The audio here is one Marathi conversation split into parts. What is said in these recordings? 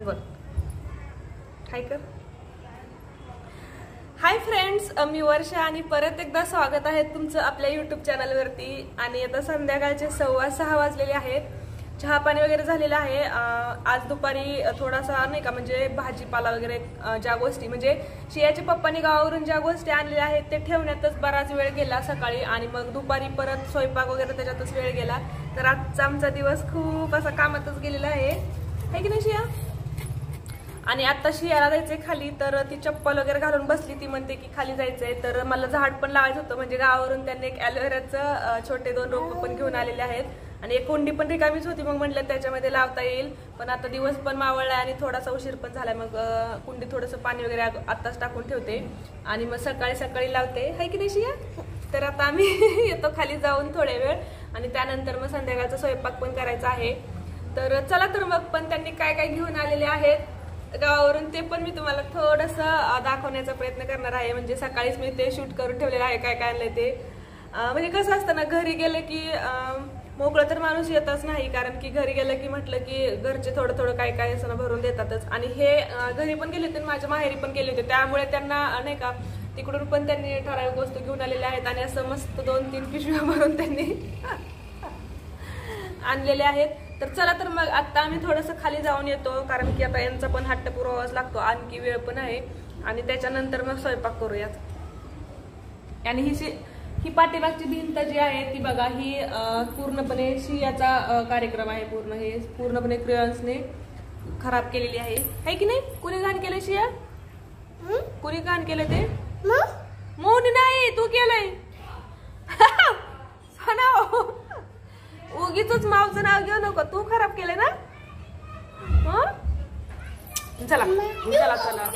बघ हाय कर. हाय फ्रेंड्स, मी वर्षा आणि परत एकदा स्वागत आहे तुमचं आपल्या यूट्यूब चॅनलवरती. आणि आता संध्याकाळचे 6:15 वाजलेले आहेत. चहा पाणी वगैरे झालेलं आहे. आज दुपारी थोडासा नाही का म्हणजे भाजीपाला वगैरे ज्या गोष्टी म्हणजे शियाच्या पप्पांनी गावावरून ज्या गोष्टी आणलेल्या आहेत ते ठेवण्यातच बराच वेळ गेला सकाळी. आणि मग दुपारी परत स्वयंपाक वगैरे त्याच्यातच वेळ गेला. तर आजचा आमचा दिवस खूप असा कामातच गेलेला आहे की नाही शिया. आणि आता शियाला जायचंय खाली, तर ती चप्पल वगैरे घालून बसली. ती म्हणते की खाली जायचंय. तर मला झाड पण लावायचं होतं म्हणजे गावावरून त्यांनी एक ॲलोवेराचं छोटे 2 रोप पण घेऊन आलेले आहेत. आणि एक कुंडी पण रिकामीच होती, मग म्हटलं त्याच्यामध्ये लावता येईल. पण आता दिवस पण मावळलाय आणि थोडासा उशीर पण झालाय. मग कुंडी थोडंसं पाणी वगैरे आत्ताच टाकून ठेवते आणि मग सकाळी सकाळी लावते. हाय की नाही शिया. तर आता आम्ही येतो खाली जाऊन थोडे वेळ आणि त्यानंतर मग संध्याकाळचा स्वयंपाक पण करायचा आहे. तर चला तर मग पण त्यांनी काय काय घेऊन आलेले आहेत गावावरून ते पण मी तुम्हाला थोडंसं दाखवण्याचा प्रयत्न करणार आहे. म्हणजे सकाळीच मी ते शूट करून ठेवलेलं आहे काय काय आणलंय ते. म्हणजे कसं असतं ना, घरी गेलं की मोकळं तर माणूस येतच नाही, कारण की घरी गेलं की म्हटलं की घरचे थोडं थोडं काय काय असं भरून देतातच. आणि हे घरी पण गेले होते, माझ्या माहेरी पण गेले होते, त्यामुळे त्यांना नाही का तिकडून पण त्यांनी ठराविक वस्तू घेऊन आलेल्या आहेत. आणि असं मस्त 2-3 पिशव्या भरून त्यांनी आणलेले आहेत. तर चला तर मग आता आम्ही थोडंसं खाली जाऊन येतो, कारण की आता यांचा पण हट्ट पुरवावाच लागतो, आणखी वेळ पण आहे. आणि त्याच्यानंतर मग स्वयंपाक करूयात. आणि ही पाठीमागची भिंत जी आहे ती बघा, ही पूर्णपणे शियाचा कार्यक्रम आहे. हे पूर्णपणे क्रेयॉन्सने खराब केलेली आहे की नाही. कुणी घाण केलं शिया. कुणी घाण केलं ते मोहनी नाही, तू केलंय. उगीच मावचं नाव घेऊ नको, तू खराब केलंय ना. चला चला चला.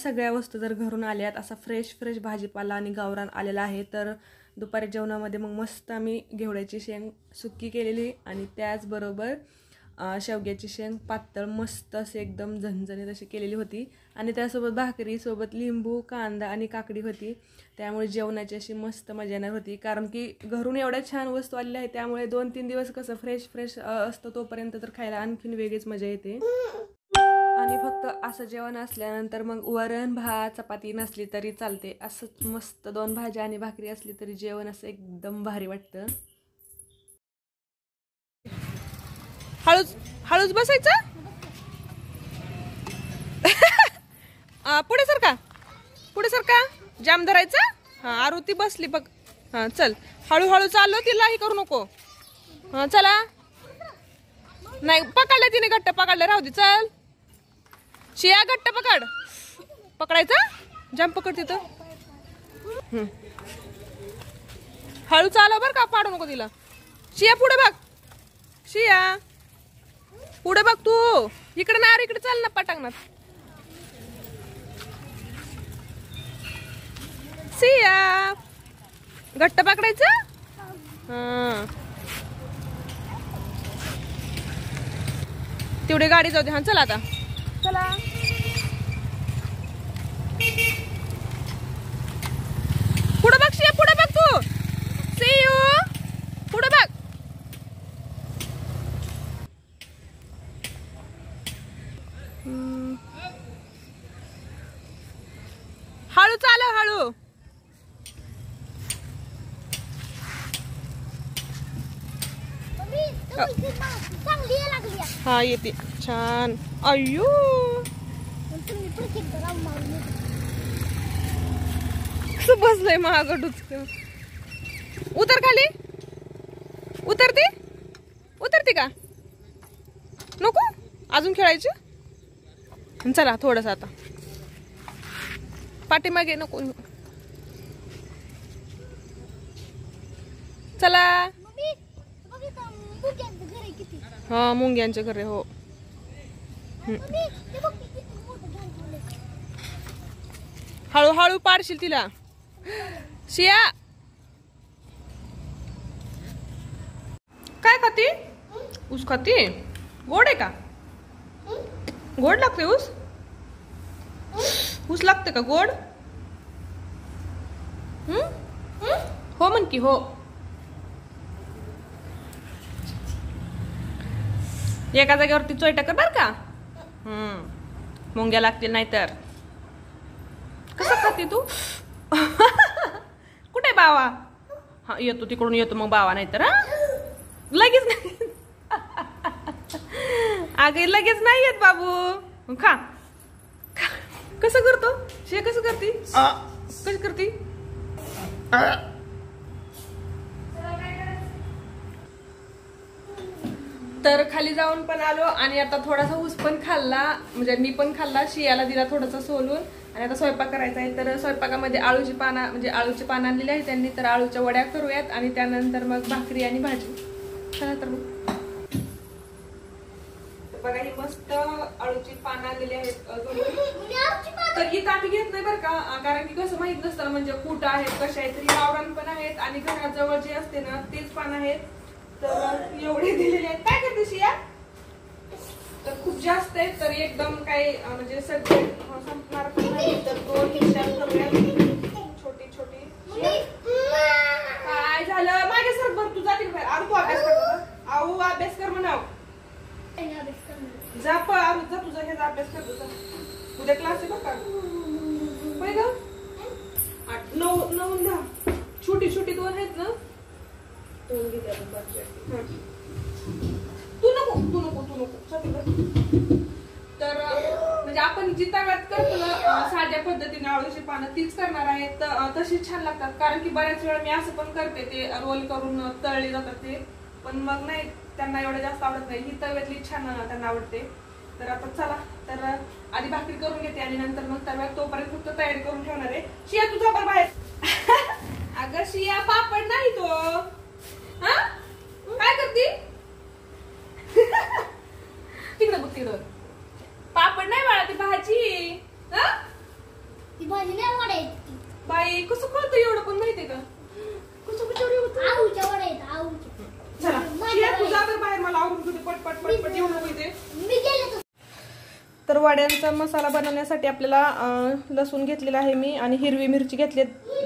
सगळ्या वस्तू जर घरून आल्यात, असा फ्रेश फ्रेश भाजीपाला आणि गावरान आलेला आहे, तर दुपारी जेवणामध्ये मग मस्त आम्ही घेवड्याची शेंग सुक्की केलेली आणि त्याचबरोबर शेवग्याची शेंग पातळ मस्त असे एकदम झणझणीत अशी केलेली होती आणि त्यासोबत भाकरी सोबत लिंबू कांदा आणि काकडी होती. त्यामुळे जेवणाची अशी मस्त मजा येणार होती, कारण की घरून एवढ्या छान वस्तू आलेल्या आहेत. त्यामुळे 2-3 दिवस कसं फ्रेश फ्रेश असतं तोपर्यंत तर खायला आणखीन वेगळीच मजा येते. आणि फक्त असं जेवण असल्यानंतर मग वरण भात चपाती नसली तरी चालते, असंच मस्त 2 भाज्या आणि भाकरी असली तरी जेवण असं एकदम भारी वाटतं. हळूच हळूच बसायचं. पुढे सरका, पुढे सरका, जाम धरायचा. हा आरुती बसली बघ. हा चल, हळूहळू चाललो, तिला ही करू नको. हा चला. नाही पकडलं तिने, घट्ट पकडलं, राहू दे. चल शिया, घट्ट पकड. पकडायचा, जाम पकड तिथं. हळू चालव बर का, पाडू नको तिला. शिया पुढे बघ, शिया पुढे बघ. तू इकडे ना, इकडे चाल ना पटांगणात. सिया घट्ट पकडायचं. हा तेवढी गाडी जाऊ दे. हा चला आता, चला. पुढे बघ शिया, पुढे बघ तू. सी यू, पुढे बघ. हळू चालव, हळू. हा येते छान. अय्यो कसं बसलंय महाग डुचक. उतर खाली, उतरते, उतरते का नको अजून खेळायची. चला थोडस आता पाठीमागे नको. चला. हा मुंग्यांचे घर आहे. हो हळूहळू पाडशील तिला. शिया काय खाती? ऊस खाती? गोड आहे का? गोड लागते ऊस? ऊस लागते का गोड? हो म्हण की हो. एका जागेवरती चोयटा कर बर का. मुंग्या लागतील नाहीतर. कसं खाते तू? कुठे बावा? हा येतो तिकडून येतो मग बावा, नाहीतर हा लगेच नाही. अगे लगेच नाही येत बाबू. खा. कसं करतो शे? कसं करती? कशी करती? तर खाली जाऊन पण आलो आणि आता थोडासा ऊस पण खाल्ला, म्हणजे मी पण खाल्ला, शियाला दिला थोडासा सोलून. आणि आता स्वयंपाक करायचा आहे. तर स्वयंपाकामध्ये आळूची पानं, म्हणजे आळूची पानं आणलेली आहे त्यांनी, तर आळूच्या वड्या करूयात आणि त्यानंतर मग भाकरी आणि भाजी. चला तर मग बघा, ही मस्त आळूची पानं आलेली आहेत. तर ही ताटी घेत नाही बरं का, कारण की कसं माहित नसतं म्हणजे कुठं आहेत कशा आहेत. तरी गावरान पण आहेत आणि घराजवळ जे असते ना तेच पानं आहेत. तर एवढे दिलेले आहेत. काय करते शिया? तर खूप जास्त आहेत, तर एकदम काही म्हणजे सगळे संपणार पण नाही. तर 2 हिस्सात करूयात, छोटी छोटी. काय झालं? माझ्या सर बघ, तू जातील बाहेर. आरू तू अभ्यास कर. आऊ अभ्यास कर म्हणाव. जा प आरू जा, तुझा ह्याचा अभ्यास कर तुझा. उद्या क्लास आहे बघ का. होय ग. 8, 9, 9, 10 छोटी छोटी 2 आहेत ना. 2 घेते आपण. तू नको, तू नको, तू नको. तर म्हणजे आपण जी तव्यात करतो ना साध्या पद्धतीने आळूची पानं तीच करणार आहे. तशीच छान लागतात, कारण की बऱ्याच वेळा मी असं पण करते, ते रोल करून तळले जातात ते, पण मग नाही त्यांना एवढं जास्त आवडत नाही. ही तव्यातली छान त्यांना आवडते. तर आता चला, तर आधी भाकरी करून घेते आणि नंतर मग तव्यात तोपर्यंत फक्त तयारी करून ठेवणार आहे. शिया तुझा पण बाहेर. अगं शिया पापड नाही तो. हा काय करती? तिकडं बघ, तिकडं. पापड नाही बाळा, ती भाजी. ती भाजी नाही वाढायची बाई कसं कळतं एवढं पण माहितीये का कसं एवढं होतं आऊच्या वाढायचं आऊच्या चला शिया, तू जा बरं बाहेर, मला आवरून तुझे पटपट पटपट येऊ नको इथे. मी गेले तर वड्यांचा मसाला बनवण्यासाठी आपल्याला लसूण घेतलेला आहे मी आणि हिरवी मिरची घेतली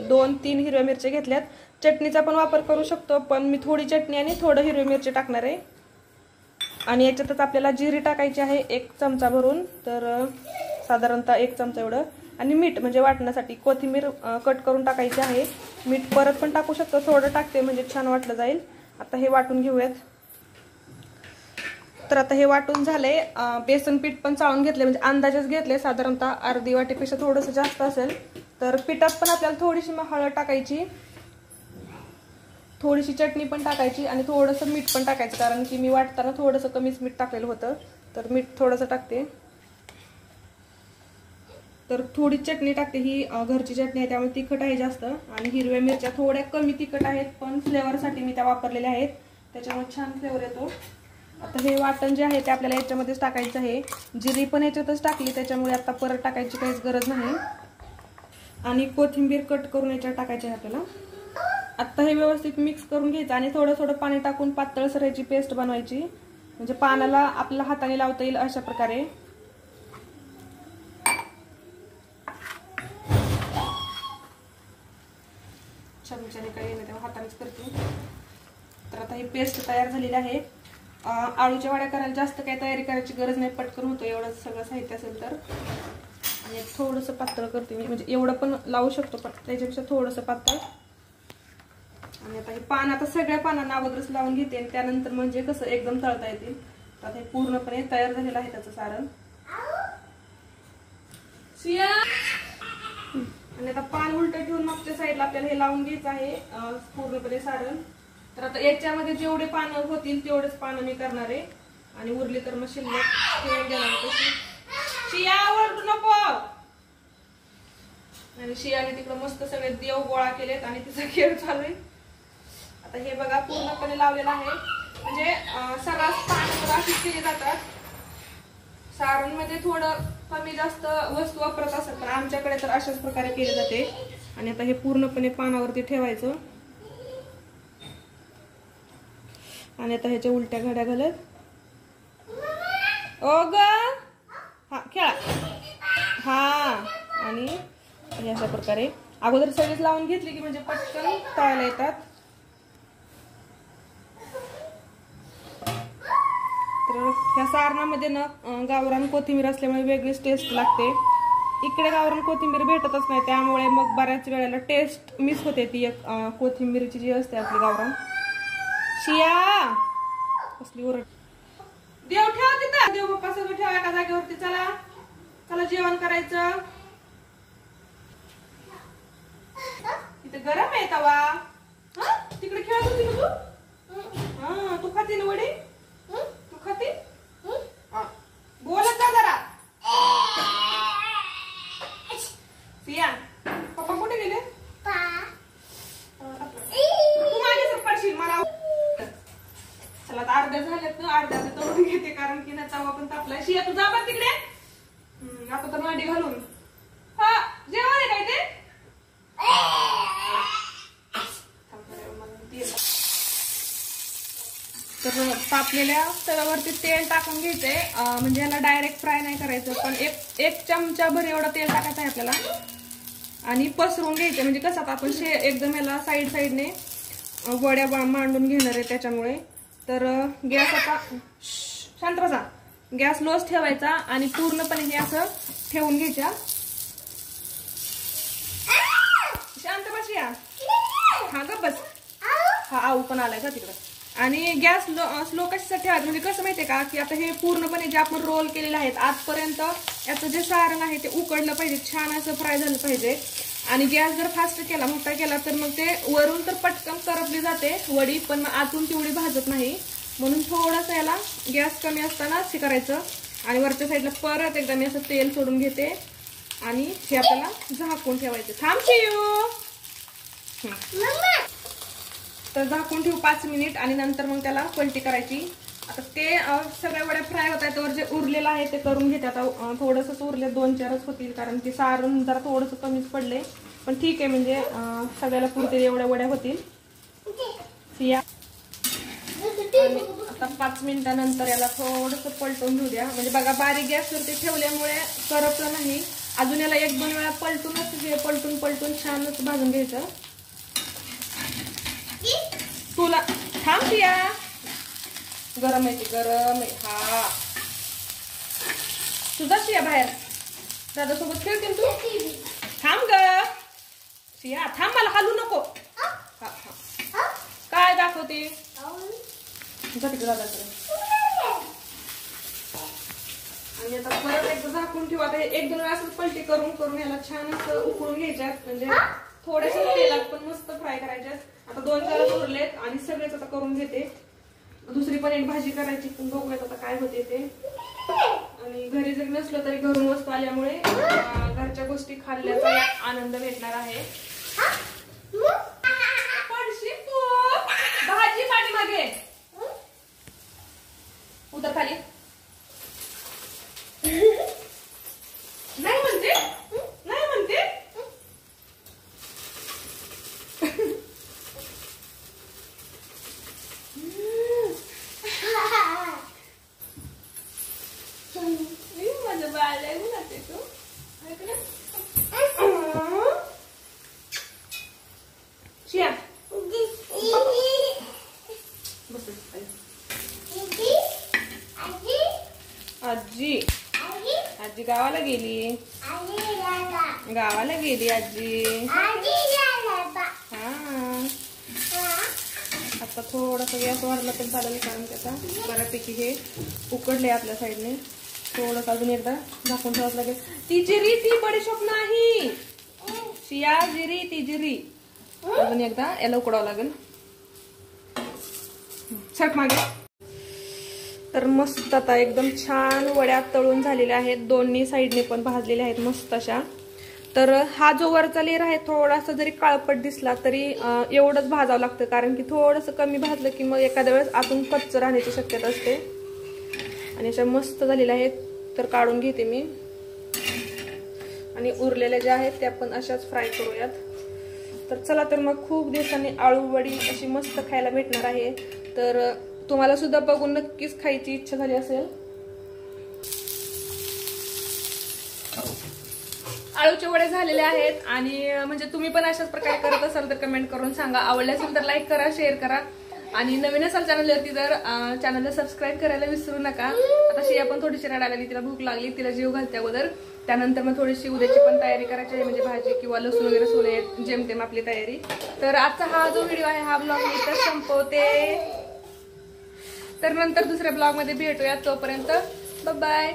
2-3 हिरव्या मिरच्या घेतल्यात. चटणीचा पण वापर करू शकतो पण मी थोडी चटणी आणि थोडं हिरवी मिरची टाकणार आहे. आणि याच्यातच आपल्याला जिरी टाकायची आहे 1 चमचा भरून, तर साधारणतः 1 चमचा एवढं. आणि मीठ म्हणजे वाटण्यासाठी कोथिंबीर कट करून टाकायची आहे. मीठ परत पण टाकू शकतो, थोडं टाकते म्हणजे छान वाटलं जाईल. आता हे वाटून घेऊयात. तर आता हे वाटून झाले. बेसन पीठ पण चाळून घेतले म्हणजे अंदाजेच घेतले, साधारणतः अर्धी वाटीपेक्षा थोडंसं जास्त असेल. तर पिठात पण आपल्याला थोडीशी हळद टाकायची, थोडीशी चटणी पण टाकायची आणि थोडंसं मीठ पण टाकायचं, कारण की मी वाटताना थोडंसं कमीच मीठ टाकलेलं होतं. तर मीठ थोडंसं टाकते. तर थोडी चटणी टाकते, ही घरची चटणी आहे त्यामुळे तिखट आहे जास्त. आणि हिरव्या मिरच्या थोड्या कमी तिखट आहेत पण फ्लेवरसाठी मी त्या वापरलेल्या आहेत, त्याच्यामुळे छान फ्लेवर येतो. आता हे वाटण जे आहे ते आपल्याला याच्यामध्येच टाकायचं आहे. जिरी पण याच्यातच टाकली त्याच्यामुळे आता परत टाकायची काहीच गरज नाही. आणि कोथिंबीर कट करून याच्यात टाकायची आहे आपल्याला. आता हे व्यवस्थित मिक्स करून घ्यायचं आणि थोडं थोडं पाणी टाकून पातळसर याची पेस्ट बनवायची, म्हणजे पानाला आपल्या हाताने लावता येईल अशा प्रकारे. चमच्याने काही नाही तेव्हा हातानेच करते. तर आता ही पेस्ट तयार झालेली आहे. आळूच्या वड्या करायला जास्त काही तयारी करायची गरज नाही, पटकन होतो एवढं सगळं साहित्य असेल तर. आणि थोडंसं पातळ करते मी, म्हणजे एवढं पण लावू शकतो पण त्याच्यापेक्षा थोडंसं पातळ. आणि आता हे पान आता सगळ्या पानांना अगोदरच लावून घेते आणि त्यानंतर म्हणजे कसं एकदम तळता येतील. आता हे पूर्णपणे तयार झालेलं आहे त्याचं सारण. आणि आता पान उलट ठेवून मागच्या साईडला आपल्याला हे लावून घ्यायचं आहे पूर्णपणे सारण. तर आता याच्यामध्ये जेवढे पानं होतील तेवढेच पानं मी करणार आहे आणि उरली तर मग शिल्लक ठेवून देणार तशी. शिया आवडू नको. आणि शियाने तिकडे मस्त सगळे देव गोळा केलेत आणि तिचा खेळ चालू आहे. आता हे बघा पूर्णपणे लावलेलं आहे, म्हणजे सर्रास पानं अशीच केली जातात. सारण मध्ये थोडं कमी जास्त वस्तू वापरत असतात पण आमच्याकडे तर अशाच प्रकारे केले जाते. आणि आता हे पूर्णपणे पानावरती ठेवायचं आणि आता ह्याच्या उलट्या घड्या घालत. ओ ग हा खेळा. हा आणि अशा प्रकारे अगोदर सगळीच लावून घेतली की म्हणजे पटकन तळायला येतात. तर ह्या सारणामध्ये ना गावरान कोथिंबीर असल्यामुळे वेगळीच टेस्ट लागते. इकडे गावरान कोथिंबीर भेटतच नाही त्यामुळे मग बऱ्याच वेळेला टेस्ट मिस होते ती एक कोथिंबीरची जी असते आपली गावरान. शिया कसली ओरड. देव ठेवा तिथं, देव बाप्पा सगळं ठेवा एका जागेवरती. चला चला जेवण करायचं. इथे गरम आहे तवा. तिकडे खेळत होती ना तू. हा तू खाते ना वडे, तू खाते. बोलत जा जरा. सिया पप्पा कुठे गेले. तू माझ्या सरपडशील मला. चला आता अर्ध्या झाल्यात ना, अर्ध्या तळून घेते कारण की ना तवा पण तापलाय. शिया तू जा बरं तिकडे. आता तर मांडी घालून. हा जेवण आहे काय ते. तर तापलेल्या तव्यावरती तेल टाकून घ्यायचंय, म्हणजे याला डायरेक्ट फ्राय नाही करायचं पण एक चमचा भर एवढं तेल टाकायचं आहे आपल्याला. आणि पसरून घ्यायचं म्हणजे कसं आता आपण एकदम याला साईडने वड्या मांडून घेणार आहे त्याच्यामुळे. तर गॅस आता शांत बसा, गॅस लोच ठेवायचा आणि पूर्णपणे हे असं ठेवून घ्यायच्या. शांत बस या. हा ग बस. हा आऊ पण आलाय का तिकडं. आणि गॅस स्लो कशासाठी ठेवायचं म्हणजे कसं माहितीये का की आता हे पूर्णपणे जे आपण रोल केलेले आहेत आजपर्यंत याचं जे सारण आहे ते उकडलं पाहिजे, छान असं फ्राय झालं पाहिजे. आणि गॅस जर फास्ट केला मोठा केला तर मग ते वरून तर पटकन करपली जाते वडी पण आतून तेवढी भाजत नाही. म्हणून थोडंसं याला गॅस कमी असताना असे करायचं. आणि वरच्या साईडला परत एकदा मी असं तेल सोडून घेते आणि हे आपल्याला झाकून ठेवायचं. थांब शिव. तर झाकून ठेवू 5 मिनिट आणि नंतर मग त्याला पलटी करायची. आता ते सगळ्या वड्या फ्राय होत आहेत, तर जे उरलेलं आहे ते करून घेते. आता थोडंसंच उरले, 2-4च होतील, कारण ते सारण जरा थोडंसं कमीच पडले. पण ठीक आहे, म्हणजे सगळ्याला पुरतील एवढ्या वड्या होतील. सिया आता 5 मिनिटानंतर याला थोडंसं पलटून घेऊ द्या. म्हणजे बघा, बारीक गॅसवरती ठेवल्यामुळे करपलं नाही. अजून याला 1-2 वेळा पलटून छानच भाजून घ्यायचं. तुला थांब सिया, गरम आहे, गरम आहे. हा तुझा सिया बाहेर दादासोबत खेळते तू. थांब ग सिया, थांब, मला हलू नको. काय दाखवते दादाकडे. आणि आता परत एकदा झाकून ठेवू. आता 1-2 वेळा असं पलटी करून याला छान असं उकळून घ्यायच्यात. म्हणजे थोड्याशा तेलात पण मस्त फ्राय करायच्यात. आता 2-4 उरलेत आणि सगळेच आता करून घेते. दुसरी पण एक भाजी करायची, पण बघूयात आता काय होते ते. आणि घरी जरी नसलं तरी घरून वस्तू आल्यामुळे घरच्या गोष्टी खाल्ल्याचा आनंद भेटणार आहे. भाजी पाठीमागे उतर खाली. नाही म्हणते. माझं बाळ आहे म्हणते तू. शिया आजी गावाला गेली. आजी. आता थोडासा गॅस वाढला तर चालेल, कारण त्याचा बऱ्यापैकी हे उकडले आपल्या साईडने. थोडंसं अजून एकदा झाकून ठेवावं लागेल. ती जिरी, ती बडीशोप नाही शिया, जिरी, ती जिरी. अजून एकदा याला उकडावं लागेल. छट मागे. तर मस्त आता एकदम छान वड्या तळून झालेल्या आहेत. दोन्ही साईडने पण भाजलेल्या आहेत मस्त अशा. तर हा जो वरचा लेयर आहे थोडासा जरी काळपट दिसला तरी एवढंच भाजावं लागतं, कारण की थोडंसं कमी भाजलं की मग एखाद्या वेळेस आतून कच्चं राहण्याची शक्यता असते. आणि अशा मस्त झालेल्या आहेत, तर काढून घेते मी. आणि उरलेल्या ज्या आहेत त्या पण अशाच फ्राय करूयात. तर चला, तर मग खूप दिवसांनी आळू वडी अशी मस्त खायला भेटणार आहे. तर तुम्हाला सुद्धा बघून नक्कीच खायची इच्छा झाली असेल. आळूचे वडे झालेले आहेत. आणि म्हणजे तुम्ही पण अशाच प्रकारे करत असाल तर कमेंट करून सांगा. आवडले असेल तर लाईक करा, शेअर करा. आणि नवीन असाल चॅनलवरती तर चॅनलला सबस्क्राईब करायला विसरू नका. आता शिया पण थोडीशी रडायला लागली, तिला भूक लागली, तिला जीव घालते अगोदर. त्यानंतर मग थोडीशी उद्याची पण तयारी करायची आहे, म्हणजे भाजी किंवा लसूण वगैरे सोले जेमतेम आपली तयारी. तर आजचा हा जो व्हिडिओ आहे हा ब्लॉग मी इथं संपवते. तर नंतर दुसऱ्या ब्लॉग मध्ये भेटूया. तोपर्यंत बाय बाय.